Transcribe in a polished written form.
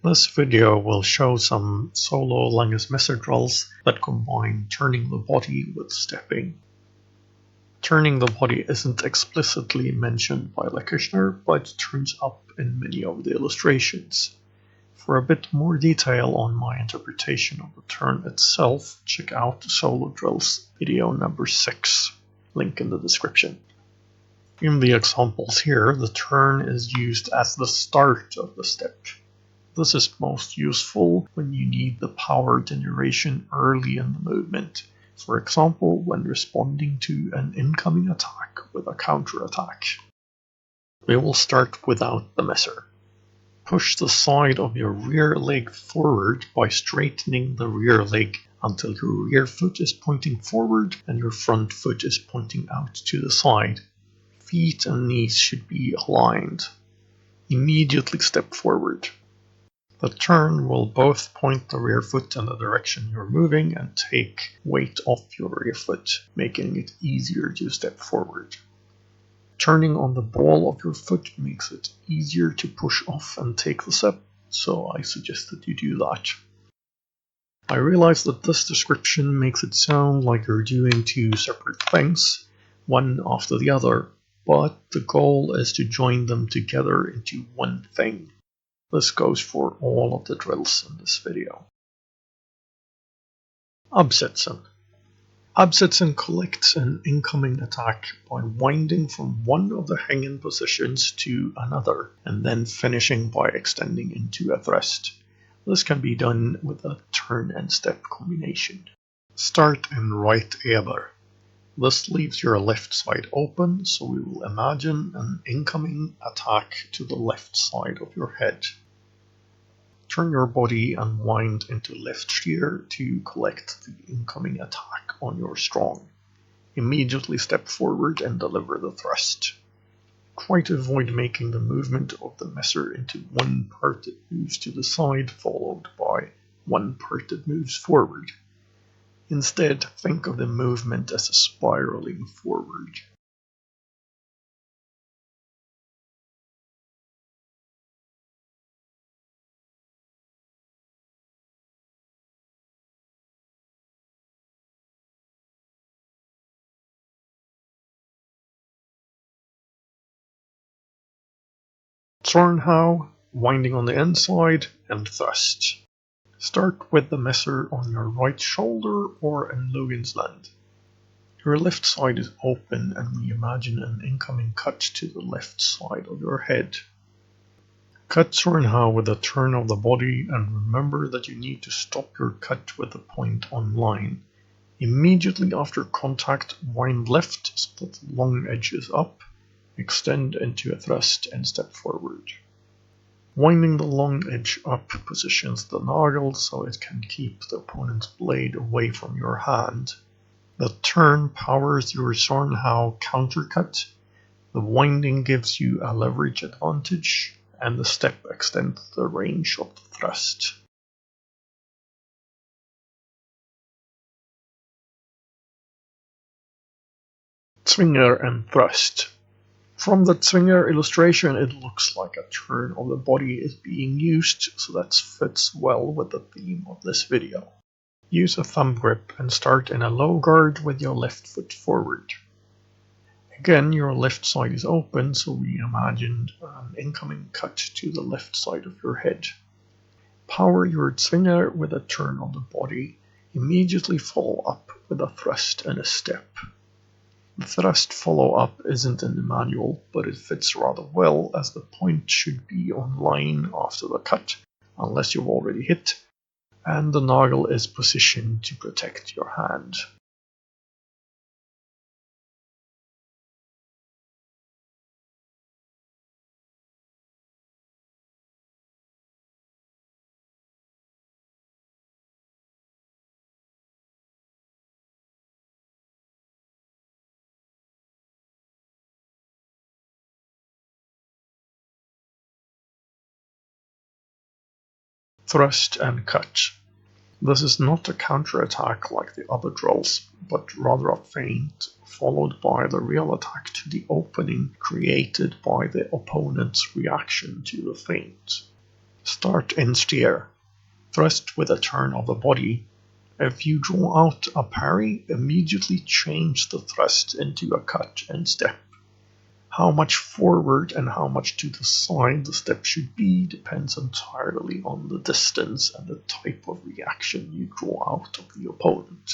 This video will show some solo Langus Messer drills that combine turning the body with stepping. Turning the body isn't explicitly mentioned by Lekishner, but turns up in many of the illustrations. For a bit more detail on my interpretation of the turn itself, check out Solo Drills video number 6, link in the description. In the examples here, the turn is used as the start of the step. This is most useful when you need the power generation early in the movement, for example when responding to an incoming attack with a counterattack. We will start without the messer. Push the side of your rear leg forward by straightening the rear leg until your rear foot is pointing forward and your front foot is pointing out to the side. Feet and knees should be aligned. Immediately step forward. The turn will both point the rear foot in the direction you're moving and take weight off your rear foot, making it easier to step forward. Turning on the ball of your foot makes it easier to push off and take the step, so I suggest that you do that. I realize that this description makes it sound like you're doing two separate things, one after the other, but the goal is to join them together into one thing. This goes for all of the drills in this video. Absetzen. Absetzen collects an incoming attack by winding from one of the hang-in positions to another, and then finishing by extending into a thrust. This can be done with a turn and step combination. Start in right eber. This leaves your left side open, so we will imagine an incoming attack to the left side of your head. Turn your body and wind into left shear to collect the incoming attack on your strong. Immediately step forward and deliver the thrust. Try to avoid making the movement of the messer into one part that moves to the side followed by one part that moves forward. Instead, think of the movement as spiraling forward. Zornhau, winding on the inside, and thrust. Start with the messer on your right shoulder or in Logan's Land. Your left side is open and we imagine an incoming cut to the left side of your head. Cut Zornhau with a turn of the body and remember that you need to stop your cut with the point on line. Immediately after contact, wind left so that the long edge is up, extend into a thrust and step forward. Winding the long edge up positions the nagel so it can keep the opponent's blade away from your hand. The turn powers your Zornhau countercut, the winding gives you a leverage advantage, and the step extends the range of the thrust. Zwinger and thrust. From the Zwinger illustration, it looks like a turn of the body is being used, so that fits well with the theme of this video. Use a thumb grip and start in a low guard with your left foot forward. Again, your left side is open, so we imagined an incoming cut to the left side of your head. Power your Zwinger with a turn of the body, immediately follow up with a thrust and a step. The thrust follow-up isn't in the manual, but it fits rather well as the point should be on line after the cut, unless you've already hit, and the nagel is positioned to protect your hand. Thrust and cut. This is not a counterattack like the other drills, but rather a feint, followed by the real attack to the opening created by the opponent's reaction to the feint. Start in steer. Thrust with a turn of the body. If you draw out a parry, immediately change the thrust into a cut and step. How much forward and how much to the side the step should be depends entirely on the distance and the type of reaction you draw out of the opponent.